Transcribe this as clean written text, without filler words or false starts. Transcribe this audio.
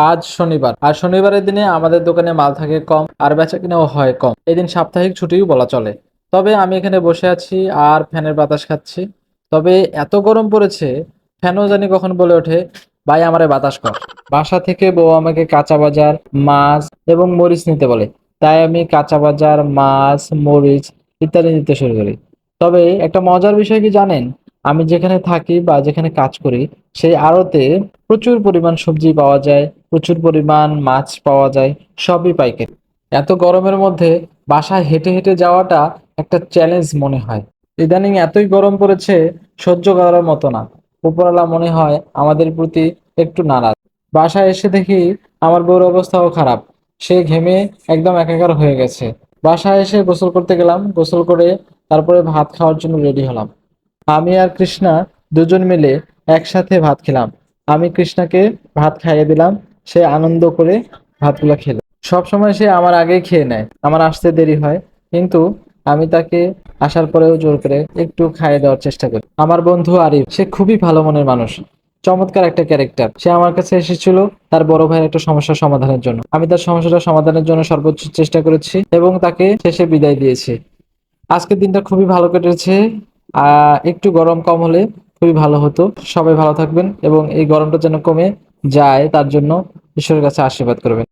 আজ শনিবার, আর শনিবারের দিনে আমাদের দোকানে মাল থাকে কম আর বেচাকেনাও হয় কম। এদিন সাপ্তাহিক ছুটিও বলা চলে। তবে আমি এখানে বসে আছি আর ফ্যানের বাতাস খাচ্ছি। তবে এত গরম পড়েছে, ফ্যানও জানি কখন বলে ওঠে, ভাই আমারে বাতাস কর। বাসা থেকে বউ আমাকে কাঁচা বাজার, মাছ এবং মরিচ নিতে বলে। তাই আমি কাঁচা বাজার, মাছ, মরিচ ইত্যাদি নিতে শুরু করি। তবে একটা মজার বিষয় কি জানেন? আমি যেখানে থাকি বা যেখানে কাজ করি সেই আড়তে প্রচুর পরিমাণ সবজি পাওয়া যায়, প্রচুর পরিমাণ মাছ পাওয়া যায়, সবই পাইকারি। এত গরমের মধ্যে বাসায় হেঁটে হেঁটে যাওয়াটা একটা চ্যালেঞ্জ মনে হয়। ইদানিং এতই গরম পড়েছে, সহ্য করার মতো না। উপরওয়ালা মনে হয় আমাদের প্রতি একটু নারাজ। বাসায় এসে দেখি আমার বউর অবস্থাও খারাপ। সে ঘেমে একদম একাকার হয়ে গেছে। বাসায় এসে গোসল করতে গেলাম, গোসল করে তারপরে ভাত খাওয়ার জন্য রেডি হলাম। আমি আর কৃষ্ণা দুজন মিলে একসাথে ভাত খেলাম। আমি কৃষ্ণাকে ভাত খাইয়ে দিলাম, সে আনন্দ করে ভাতগুলো খেলো। সবসময় সে আমার আগেই খেয়ে নেয়, আমার আসতে দেরি হয়, কিন্তু আমি তাকে আসার পরেও জোর করে একটু খাইয়ে দেওয়ার চেষ্টা করি। আমার বন্ধু আরিফ, সে খুবই ভালো মনের মানুষ, চমৎকার একটা ক্যারেক্টার। সে আমার কাছে এসেছিল তার বড় ভাইয়ের একটা সমস্যার সমাধানের জন্য। আমি তার সমস্যাটা সমাধানের জন্য সর্বোচ্চ চেষ্টা করেছি এবং তাকে শেষে বিদায় দিয়েছি। আজকের দিনটা খুবই ভালো কেটেছে। একটু গরম কম হলে খুবই ভালো হতো। সবাই ভালো থাকবেন এবং এই গরমটা যেন কমে যায় তার জন্য ঈশ্বরের কাছে আশীর্বাদ করবেন।